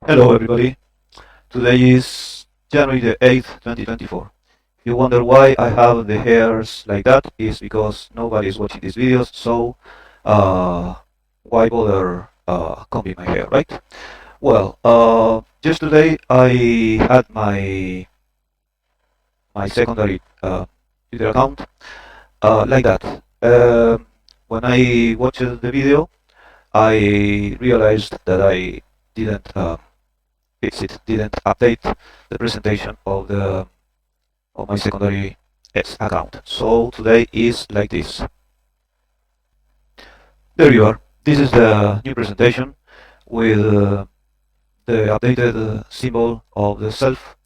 Hello everybody, today is January the 8th, 2024. If you wonder why I have the hairs like that, is because nobody is watching these videos, so uh, why bother combing my hair, right? Well, just today I had my secondary Twitter account like that. When I watched the video, I realized that I didn't fix it, didn't update the presentation of my secondary X account. So today is like this. There you are. This is the new presentation with the updated symbol of the self,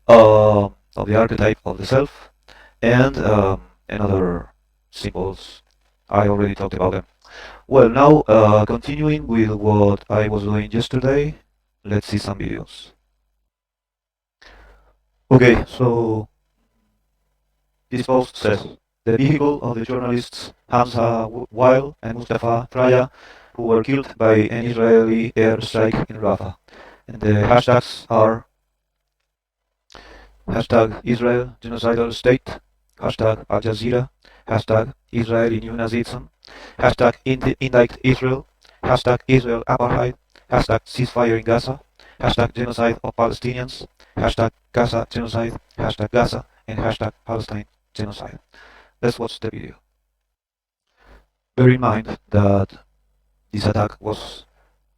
of the archetype of the self, and other symbols. I already talked about them. Well, now continuing with what I was doing yesterday, let's see some videos. Okay, so this post says, the vehicle of the journalists Hamza Weil and Mustafa Fraya, who were killed by an Israeli airstrike in Rafah. And the hashtags are hashtag Israel Genocidal State, hashtag Al Jazeera, hashtag Israeli Neo-Nazism, hashtag Indict Israel, hashtag Israel Apartheid, hashtag Ceasefire in Gaza, hashtag Genocide of Palestinians, hashtag Gaza Genocide, hashtag Gaza, and hashtag Palestine Genocide. Let's watch the video. Bear in mind that this attack was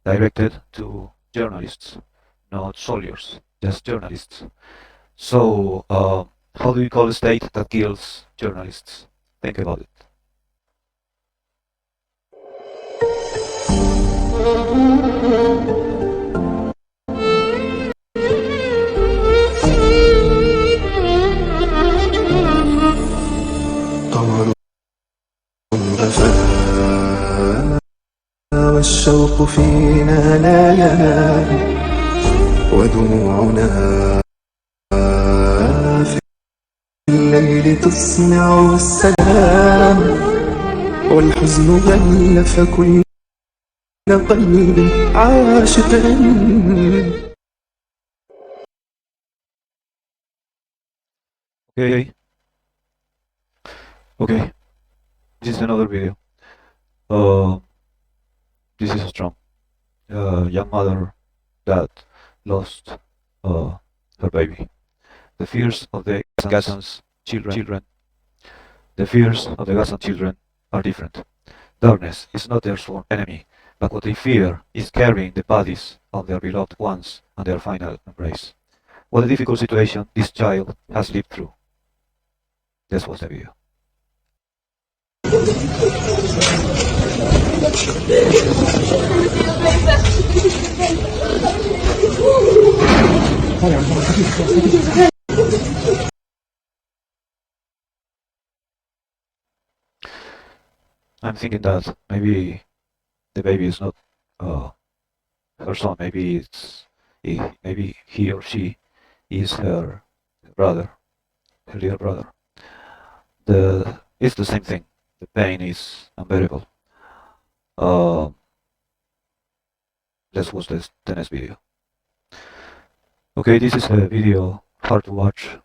directed to journalists, not soldiers, just journalists. So, how do we call a state that kills journalists? Think about it. قمر غفا والشوق فينا لا ينام ودموعنا في الليل تصنع السلام والحزن غلف كل قلب عاشق. Okay, this is another video. This is a strong young mother that lost her baby. The fears of the Gazans children, the fears of the Gazan children are different. Darkness is not their sworn enemy, but what they fear is carrying the bodies of their beloved ones and their final embrace. What a difficult situation this child has lived through. Let's watch the video. I'm thinking that maybe the baby is not her son. Maybe maybe he or she is her brother, her little brother. It's the same thing. The pain is unbearable. Let's watch the next video. Okay, this is a video hard to watch.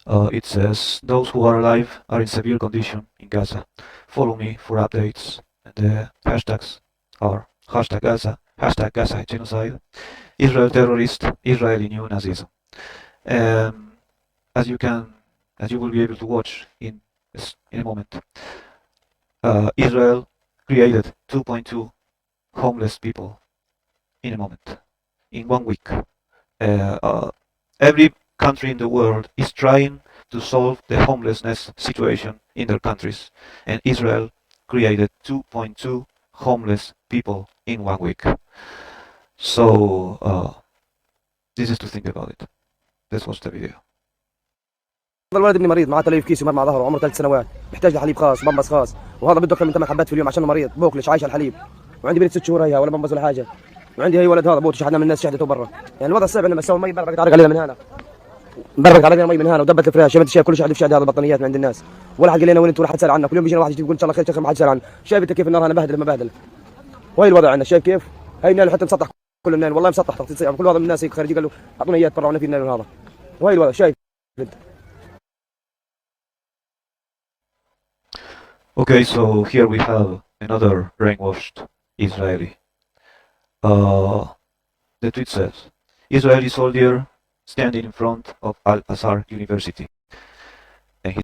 It says, those who are alive are in severe condition in Gaza. Follow me for updates. And the hashtags are hashtag Gaza, hashtag Gaza Genocide, Israel Terrorist, Israeli Neo-Nazism. As you will be able to watch in a moment, Israel created 2.2 homeless people in a moment, in 1 week. Every country in the world is trying to solve the homelessness situation in their countries, and Israel created 2.2 homeless people in 1 week. So this is to think about it. Let's watch the video. الولد ابني مريض معاه تليف كيسي مر ظهره وعمره 3 سنوات، محتاج لحليب خاص بمبس خاص، وهذا بده اكثر من 8 حبات في اليوم عشان مريض بوكلش عايش على الحليب، وعندي بنت 6 شهور هيها ولا بمبس ولا حاجه، وعندي هي ولد هذا بوت شحننا من الناس شحدته برا، يعني الوضع صعب. لما سوى مي برقت علينا من هنا، برقت علينا مي من هنا ودبت الفراش، شايف انت شايف كل شيء في شحد هذا البطانيات من عند الناس، ولا حد قال لنا وين انتم، ولا حد سال عنا، كل يوم بيجينا واحد يقول ان شاء الله خير شكرا ما حد سال عنا، شايف انت كيف النار هنا بهدل ما بهدل، وهي الوضع عندنا شايف كيف؟ هي النار حتى مسطح كل لبنان والله مسطح تغطية صيام، كل هذا من الناس هيك خارجين قالوا اعطونا اياه تبرعونا فينا من هذا، وهي الوضع شايف انت. Okay, so here we have another brainwashed Israeli. The tweet says, Israeli soldier standing in front of Al-Azhar University. And he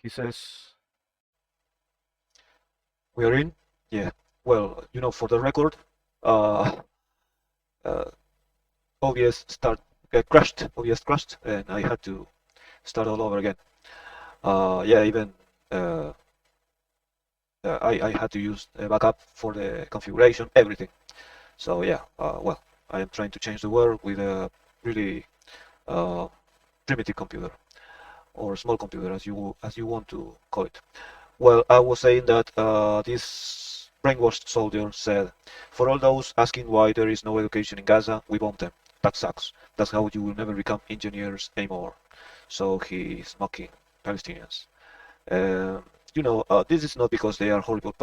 says, we are in? Yeah. Well, you know, for the record, OBS crashed, and I had to start all over again. Yeah, even I had to use a backup for the configuration, everything. So yeah, well, I am trying to change the world with a really primitive computer, or small computer, as you want to call it. Well, I was saying that this brainwashed soldier said, for all those asking why there is no education in Gaza, we bomb them. That sucks. That's how you will never become engineers anymore. So he's mocking Palestinians. You know, this is not because they are horrible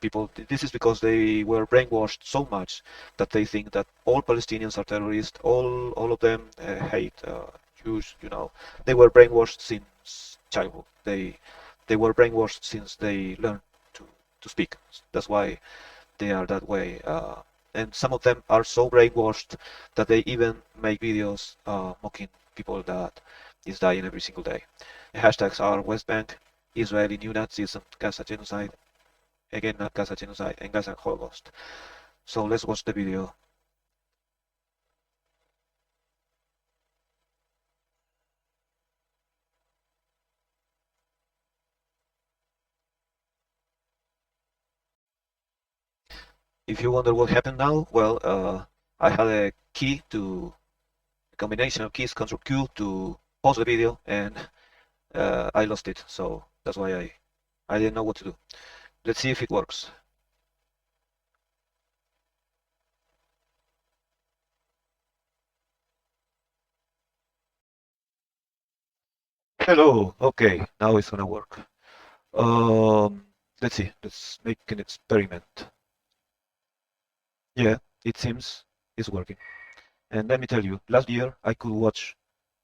people. This is because they were brainwashed so much that they think that all Palestinians are terrorists. All of them hate Jews. You know, they were brainwashed since childhood. They were brainwashed since they learned to speak. That's why they are that way. And some of them are so brainwashed that they even make videos mocking people that is dying every single day. The hashtags are West Bank, Israeli neo-Nazism, Gaza genocide, again not Gaza genocide, and Gaza Holocaust. So let's watch the video. If you wonder what happened now, well, I had a combination of keys, Control Q, to pause the video, and I lost it. So that's why I didn't know what to do. Let's see if it works. Hello. Okay, now it's gonna work. Let's see. Let's make an experiment. Yeah, it seems it's working. And let me tell you, last year I could watch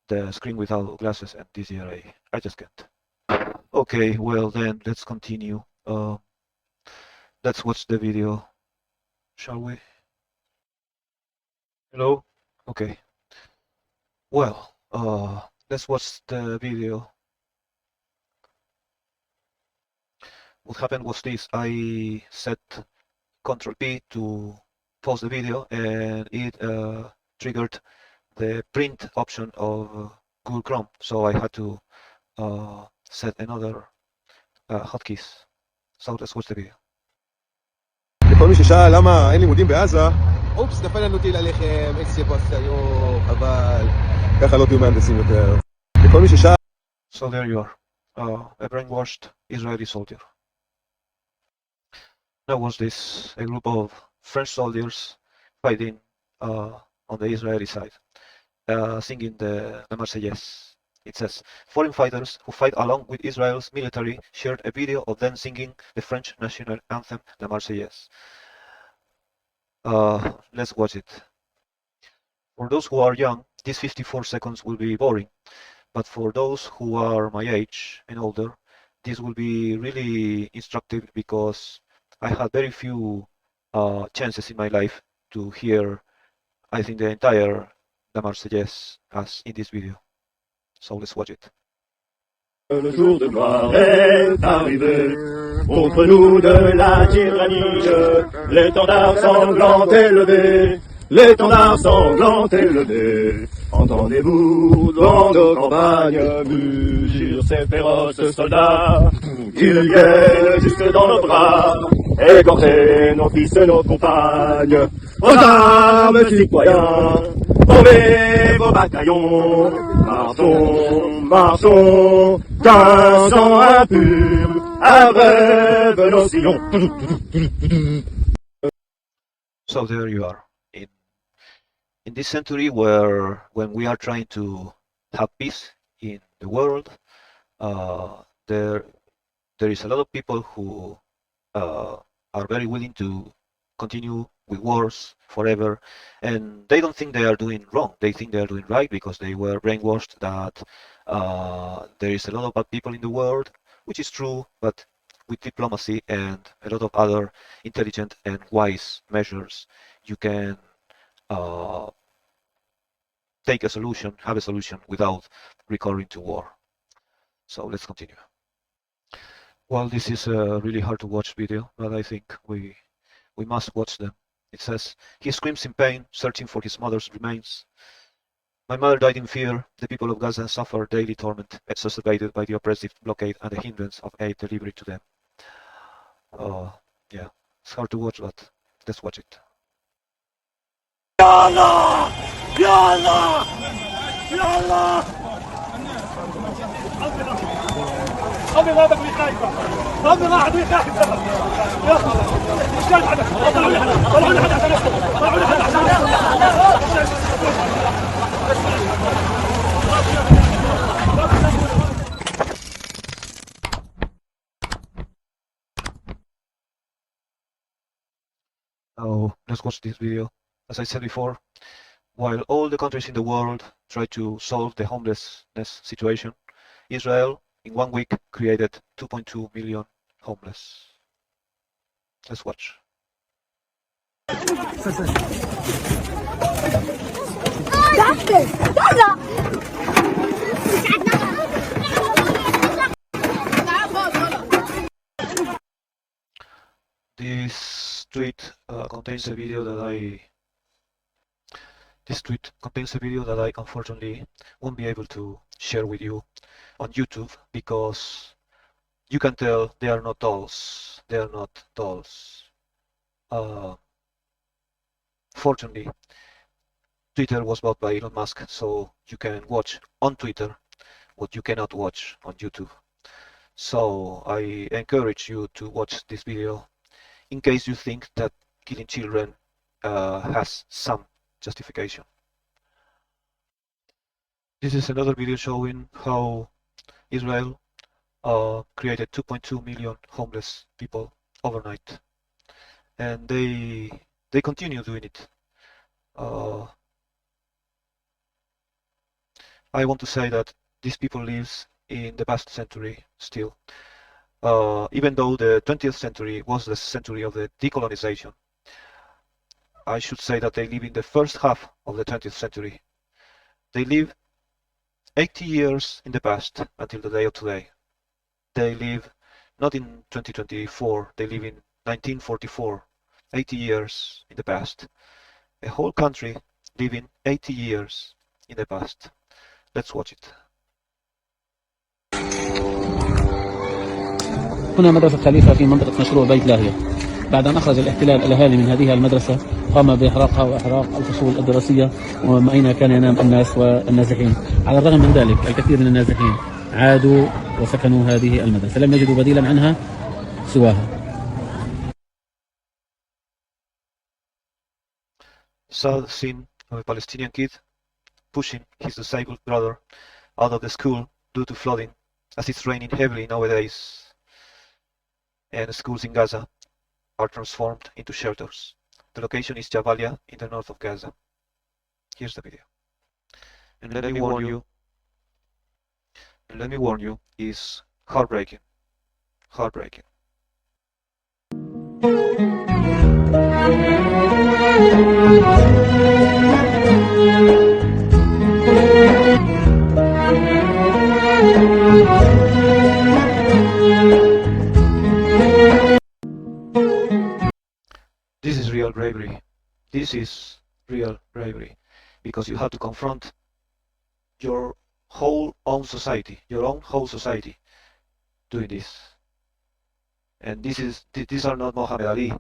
the screen without glasses, and this year I just can't. Okay, well then let's continue. Let's watch the video, shall we? Hello? Okay. Well, let's watch the video. What happened was this: I set Control P to pause the video, and it triggered the print option of Google Chrome. So I had to set another hotkeys. So let's watch the video. לכל מי ששאל למה אין לימודים בעזה, אופס, נפל לנו טיל עליכם, איך זה פוסט היום, חבל, ככה לא תהיו מהנדסים יותר. לכל מי ששאל... So there you are, a brainwashed Israeli soldier. Now was this a group of French soldiers fighting on the Israeli side, singing the Marseillaise. It says, foreign fighters who fight along with Israel's military shared a video of them singing the French national anthem, the Marseillaise. Let's watch it. For those who are young, these 54 seconds will be boring, but for those who are my age and older, this will be really instructive because I had very few chances in my life to hear, I think, the entire La Marseillaise as in this video. So let's watch it. Le jour de gloire est arrivé, contre nous de la tyrannie, l'étendard sanglant est levé, l'étendard sanglant est levé. Entendez-vous dans nos campagnes mugir ces féroces soldats, ils viennent jusque dans nos bras, égorger nos fils et nos compagnes. Aux armes, citoyens, formez vos bataillons, marchons, marchons, qu'un sang impur abreuve nos sillons. So there you are. In this century when we are trying to have peace in the world, there is a lot of people who are very willing to continue with wars forever, and they don't think they are doing wrong. They think they are doing right because they were brainwashed that there is a lot of bad people in the world, which is true, but with diplomacy and a lot of other intelligent and wise measures, you can uh, take a solution, have a solution without recurring to war. So let's continue. Well, this is a really hard to watch video, but I think we must watch them. It says, he screams in pain, searching for his mother's remains. My mother died in fear. The people of Gaza suffer daily torment, exacerbated by the oppressive blockade and the hindrance of aid delivery to them. Yeah, it's hard to watch, but let's watch it. Oh, let's watch this video. As I said before, while all the countries in the world try to solve the homelessness situation, Israel in 1 week created 2.2 million homeless. Let's watch. This tweet contains a video that I unfortunately won't be able to share with you on YouTube because you can tell they are not dolls. They are not dolls. Fortunately, Twitter was bought by Elon Musk, so you can watch on Twitter what you cannot watch on YouTube. So I encourage you to watch this video in case you think that killing children has some justification. This is another video showing how Israel created 2.2 million homeless people overnight, and they continue doing it. I want to say that these people live in the past century still. Even though the 20th century was the century of the decolonization, I should say that they live in the first half of the 20th century. They live 80 years in the past until the day of today. They live not in 2024, they live in 1944, 80 years in the past. A whole country living 80 years in the past. Let's watch it. هنا مدرسة خليفة في منطقة مشروع بيت لاهية. بعد أن أخرج الاحتلال الأهالي من هذه المدرسة قام بإحراقها وإحراق الفصول الدراسية وما أين كان ينام الناس والنازحين. على الرغم من ذلك الكثير من النازحين عادوا وسكنوا هذه المدرسة، لم يجدوا بديلا عنها سواها. Sad scene of a Palestinian kid pushing his disabled brother out of the school due to flooding, as it's raining heavily nowadays, and schools in Gaza are transformed into shelters. The location is Jabalia in the north of Gaza. Here's the video. And let me warn you, it's heartbreaking. Heartbreaking. This is real bravery. This is real bravery, because you have to confront your whole own society, your own whole society doing this. And these are not Muhammad Ali,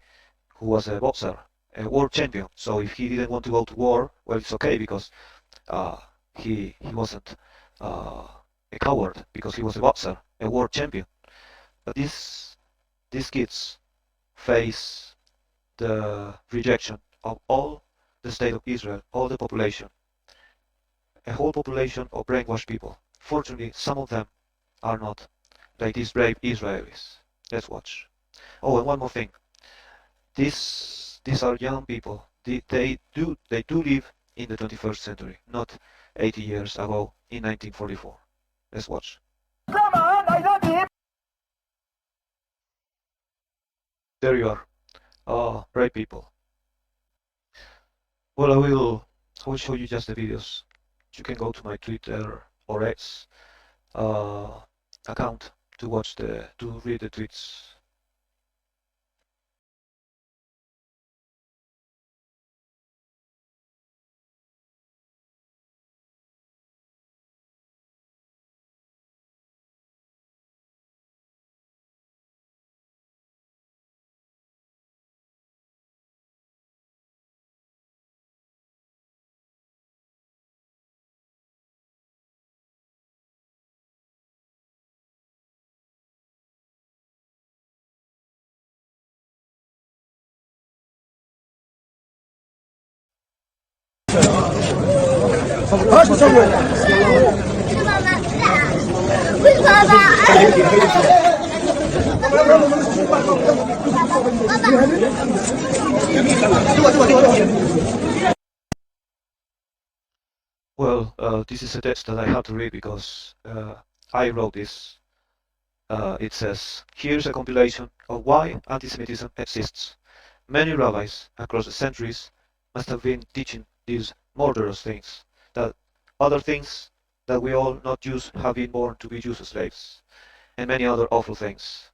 who was a boxer, a world champion. So if he didn't want to go to war, well, it's okay, because he wasn't a coward, because he was a boxer, a world champion. But these kids face the rejection of all the state of Israel, all the population, a whole population of brainwashed people. Fortunately, some of them are not like these brave Israelis. Let's watch. Oh, and one more thing. These are young people. They do live in the 21st century, not 80 years ago in 1944. Let's watch. There you are. Right, people. Well, I will show you just the videos. You can go to my Twitter or X account to read the tweets. Well, this is a text that I have to read because I wrote this. It says, here's a compilation of why anti-Semitism exists. Many rabbis across the centuries must have been teaching these murderous things, that other things that we all not Jews have been born to be Jews slaves, and many other awful things.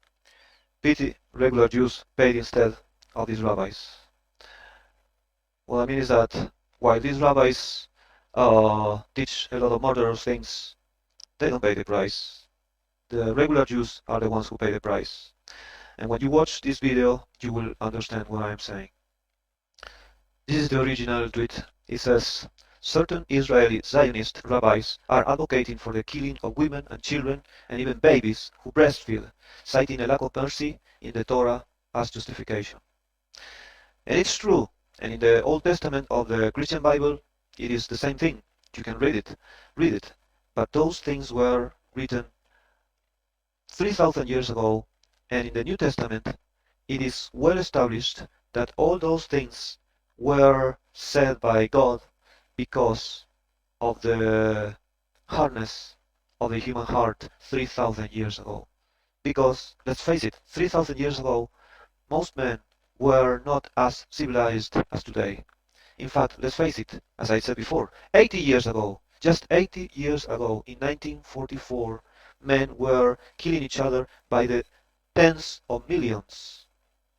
Pity regular Jews paid instead of these rabbis. What I mean is that while these rabbis teach a lot of murderous things, they don't pay the price. The regular Jews are the ones who pay the price. And when you watch this video, you will understand what I'm saying. This is the original tweet. It says, certain Israeli Zionist rabbis are advocating for the killing of women and children and even babies who breastfeed, citing a lack of mercy in the Torah as justification. And it's true. And in the Old Testament of the Christian Bible, it is the same thing. You can read it. But those things were written 3,000 years ago, and in the New Testament, it is well established that all those things were said by God because of the hardness of the human heart 3,000 years ago. Because, let's face it, 3,000 years ago, most men were not as civilized as today. In fact, let's face it, as I said before, 80 years ago, just 80 years ago, in 1944, men were killing each other by the tens of millions,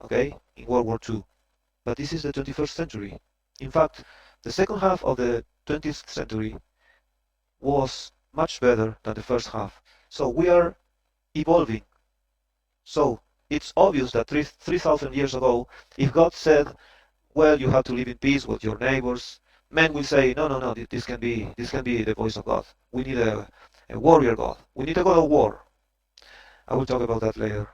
okay, in World War II. But this is the 21st century. In fact, the second half of the 20th century was much better than the first half. So we are evolving. So it's obvious that 3,000 years ago, if God said, well, you have to live in peace with your neighbors, men will say, no, this can be the voice of God. We need a warrior God. We need a God of war. I will talk about that later.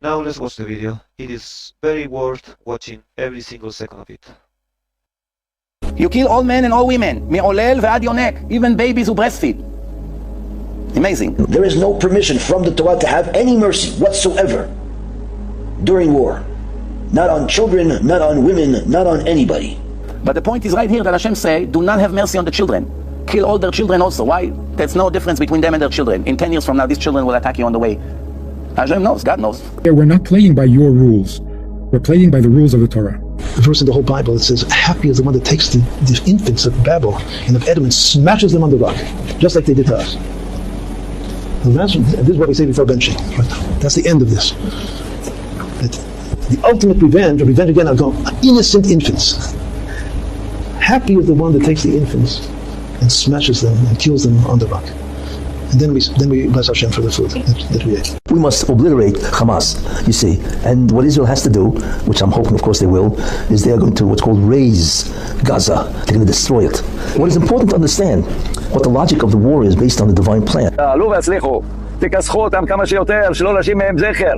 Now let's watch the video. It is very worth watching every single second of it. You kill all men and all women, me'olel ve'ad yonek, even babies who breastfeed. Amazing. There is no permission from the Torah to have any mercy whatsoever during war. Not on children, not on women, not on anybody. But the point is right here that Hashem say, do not have mercy on the children. Kill all their children also. Why? There's no difference between them and their children. In 10 years from now, these children will attack you on the way. Hashem knows, God knows. We're not playing by your rules. We're playing by the rules of the Torah. The verse in the whole Bible, it says, happy is the one that takes the infants of Babel and of Edom and smashes them on the rock, just like they did to us. And this is what we say before benching. That's the end of this. That the ultimate revenge again on innocent infants. Happy is the one that takes the infants and smashes them and kills them on the rock. And then we bless Hashem for the food that we ate. We must obliterate Hamas, you see. And what Israel has to do, which I'm hoping of course they will, is they are going to what's called raise Gaza. They're going to destroy it. What is important to understand, what the logic of the war is based on the divine plan. תכסחו אותם כמה שיותר, שלא נשים מהם זכר,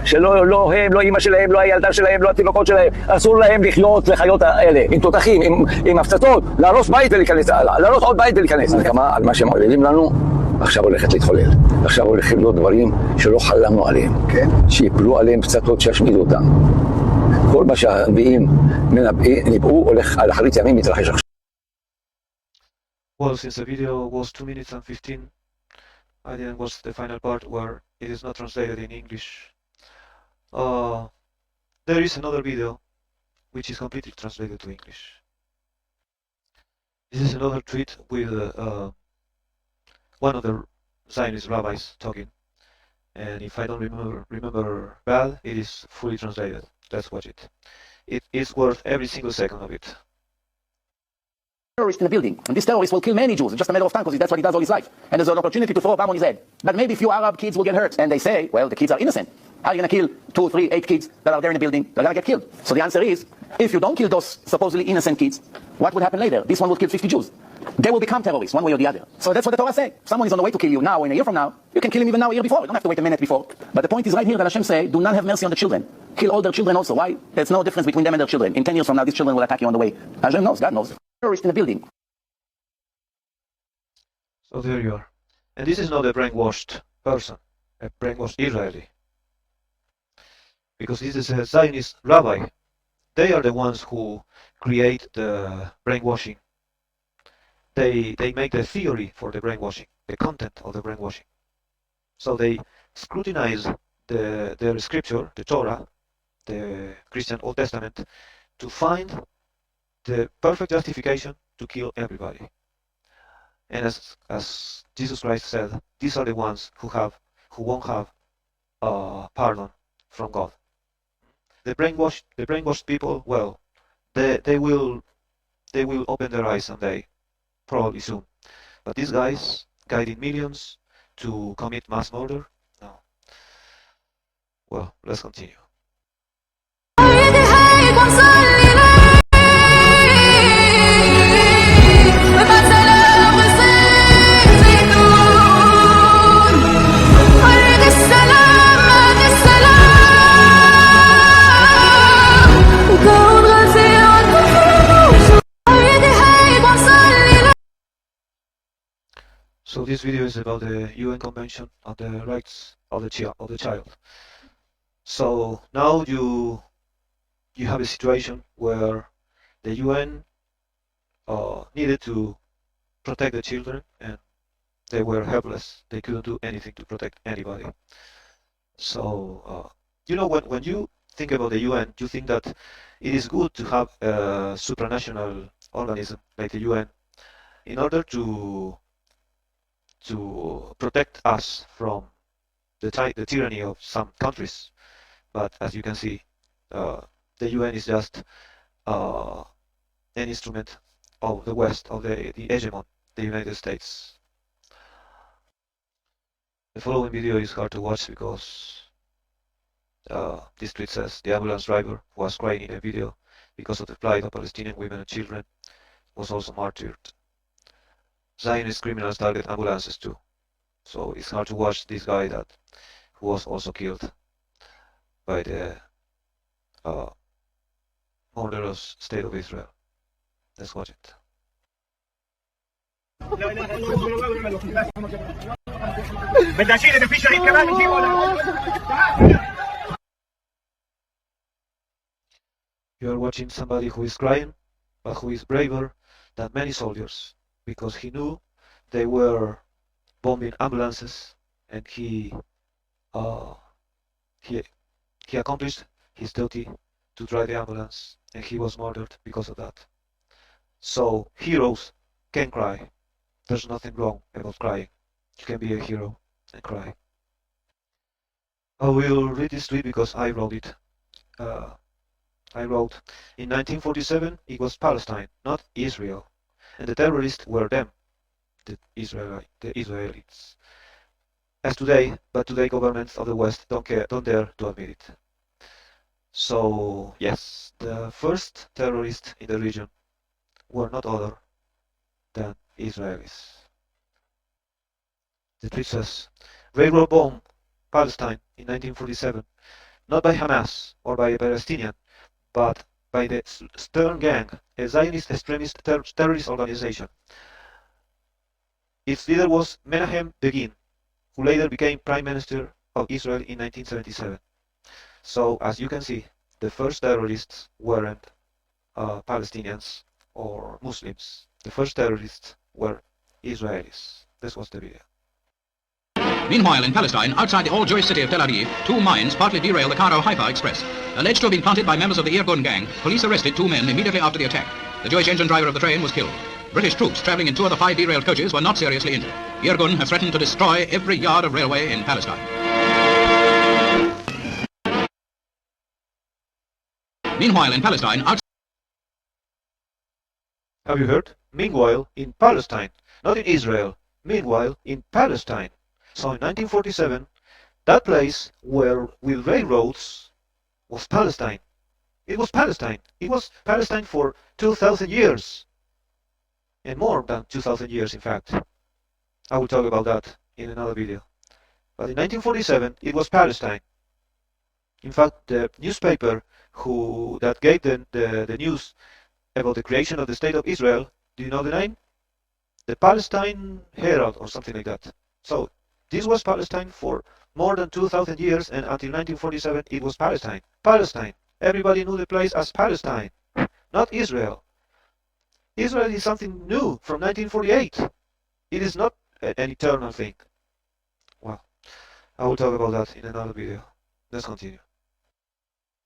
שלא הם, לא אמא שלהם, לא הילדה שלהם, לא התינוקות שלהם, אסור להם לחיות לחיות האלה, עם תותחים, עם הפצצות, להרוס בית ולהיכנס, להרוס עוד בית ולהיכנס. על מה שהם עוללים לנו, עכשיו הולכת להתחולל. עכשיו הולכים להיות דברים שלא חלמנו עליהם. כן? שיפלו עליהם פצצות שישמידו אותם. כל מה שהנביאים ניבאו הולך על אחרית ימים מתרחש עכשיו. Well, since the video was 2 minutes and 15, I didn't watch the final part where it is not translated in English. There is another video which is completely translated to English. This is another tweet with one of the Zionist rabbis talking, and if I don't remember bad, it is fully translated. Let's watch it. It is worth every single second of it. Terrorist in the building, and this terrorist will kill many Jews. It's just a matter of time because that's what he does all his life. And there's an opportunity to throw a bomb on his head. But maybe a few Arab kids will get hurt. And they say, well, the kids are innocent. How are you going to kill 2, 3, 8 kids that are there in the building? They're going to get killed. So the answer is, if you don't kill those supposedly innocent kids, what would happen later? This one will kill 50 Jews. They will become terrorists, one way or the other. So that's what the Torah says. Someone is on the way to kill you now or in a year from now. You can kill him even now, a year before. You don't have to wait a minute before. But the point is right here that Hashem say, do not have mercy on the children. Kill all their children also. Why? There's no difference between them and their children. In 10 years from now, these children will attack you on the way. Hashem knows, God knows. Terrorist in the building. So there you are. And this is not a brainwashed person, a brainwashed Israeli. Because this is a Zionist rabbi. They are the ones who create the brainwashing. They make the theory for the brainwashing, the content of the brainwashing. So they scrutinize their scripture, the Torah, the Christian Old Testament, to find the perfect justification to kill everybody. And as Jesus Christ said, these are the ones who won't have pardon from God. The brainwashed people, well, they will open their eyes someday, probably soon. But these guys guiding millions to commit mass murder, no. Well, let's continue. So this video is about the UN Convention on the Rights of the Child. So now you have a situation where the UN needed to protect the children, and they were helpless. They couldn't do anything to protect anybody. So you know, when you think about the UN, you think that it is good to have a supranational organism like the UN in order to protect us from the tyranny of some countries. But as you can see, the UN is just an instrument of the West, of the hegemon, the United States. The following video is hard to watch because this tweet says the ambulance driver who was crying in a video because of the plight of Palestinian women and children was also martyred. Zionist criminals target ambulances too, so it's hard to watch this guy who was also killed by the murderous state of Israel. Let's watch it. You are watching somebody who is crying, but who is braver than many soldiers, because he knew they were bombing ambulances, and he accomplished his duty to drive the ambulance, and he was murdered because of that. So heroes can cry. There's nothing wrong about crying. You can be a hero and cry. I will read this tweet because I wrote it. I wrote, in 1947 it was Palestine, not Israel, and the terrorists were them, the Israelis. As today, but today governments of the West don't dare to admit it. So yes, the first terrorists in the region were not other than Israelis. The tweet says, railroad bomb Palestine in 1947, not by Hamas or by a Palestinian, but by the Stern Gang, a Zionist extremist terrorist organization. Its leader was Menachem Begin, who later became Prime Minister of Israel in 1977. So, as you can see, the first terrorists weren't Palestinians or Muslims. The first terrorists were Israelis. This was the video. Meanwhile, in Palestine, outside the all-Jewish city of Tel Aviv, 2 mines partly derailed the Cairo-Haifa Express. Alleged to have been planted by members of the Irgun gang, police arrested 2 men immediately after the attack. The Jewish engine driver of the train was killed. British troops travelling in 2 of the 5 derailed coaches were not seriously injured. Irgun have threatened to destroy every yard of railway in Palestine. Meanwhile, in Palestine, Have you heard? Meanwhile, in Palestine, not in Israel. Meanwhile, in Palestine. So in 1947, that place where with railroads was Palestine. It was Palestine. It was Palestine for 2,000 years. And more than 2,000 years, in fact. I will talk about that in another video. But in 1947, it was Palestine. In fact, the newspaper that gave the news about the creation of the State of Israel, do you know the name? The Palestine Herald or something like that. So this was Palestine for more than 2,000 years, and until 1947 it was Palestine. Palestine. Everybody knew the place as Palestine, not Israel. Israel is something new from 1948. It is not an eternal thing. Well, I will talk about that in another video. Let's continue.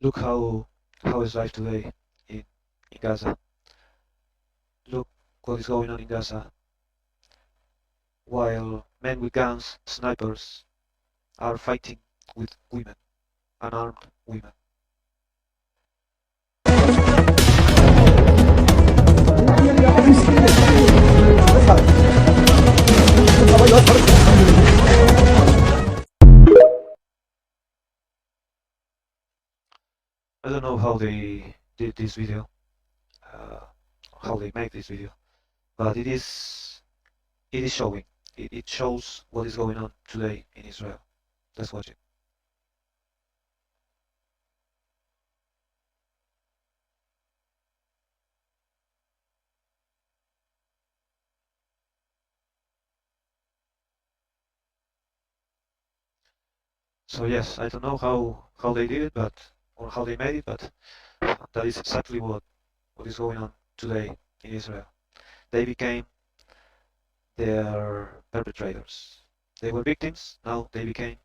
Look how is life today in Gaza. Look what is going on in Gaza. While men with guns, snipers, are fighting with women, unarmed women. I don't know how they did this video, how they make this video, but it is showing. It shows what is going on today in Israel. Let's watch it. So yes, I don't know how they did it, or how they made it, but that is exactly what is going on today in Israel. They became their perpetrators. They were victims, now they became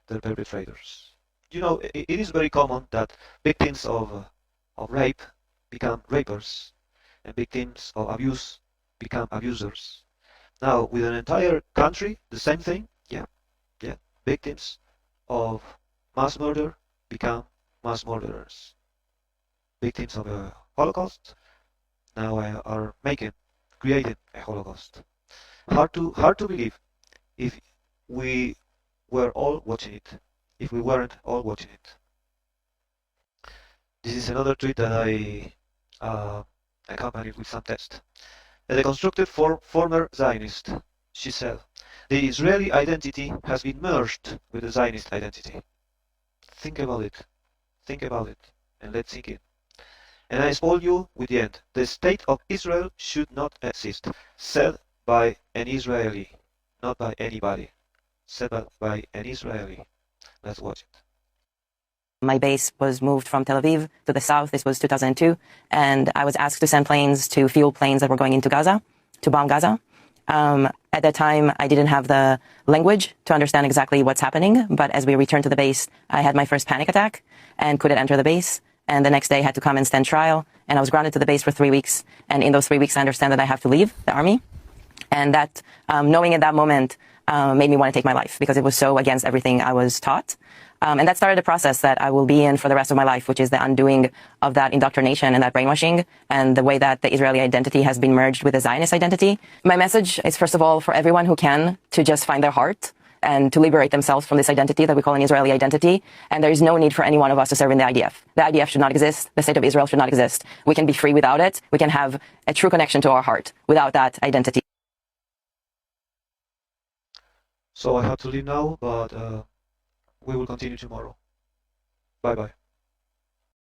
their perpetrators. You know, it is very common that victims of rape become rapers, and victims of abuse become abusers. Now, with an entire country, the same thing. Yeah. Victims of mass murder become mass murderers. Victims of a Holocaust now are creating a Holocaust. Hard to believe if we were all watching it. If we weren't all watching it. This is another tweet that I accompanied with some text. A deconstructed former Zionist. She said, "The Israeli identity has been merged with the Zionist identity." Think about it. Think about it, and let's sink in. And I spoil you with the end. The state of Israel should not exist. Said by an Israeli, not by anybody. Said by an Israeli. Let's watch it. My base was moved from Tel Aviv to the south. This was 2002. And I was asked to send planes to fuel planes that were going into Gaza, to bomb Gaza. At that time, I didn't have the language to understand exactly what's happening. But as we returned to the base, I had my first panic attack and couldn't enter the base. And the next day I had to come and stand trial. And I was grounded to the base for 3 weeks. And in those 3 weeks, I understand that I have to leave the army. And that, knowing at that moment, made me want to take my life because it was so against everything I was taught. And that started a process that I will be in for the rest of my life, which is the undoing of that indoctrination and that brainwashing and the way that the Israeli identity has been merged with the Zionist identity. My message is, first of all, for everyone who can to just find their heart and to liberate themselves from this identity that we call an Israeli identity. And there is no need for any one of us to serve in the IDF. The IDF should not exist. The state of Israel should not exist. We can be free without it. We can have a true connection to our heart without that identity. So I have to leave now, but we will continue tomorrow. Bye-bye.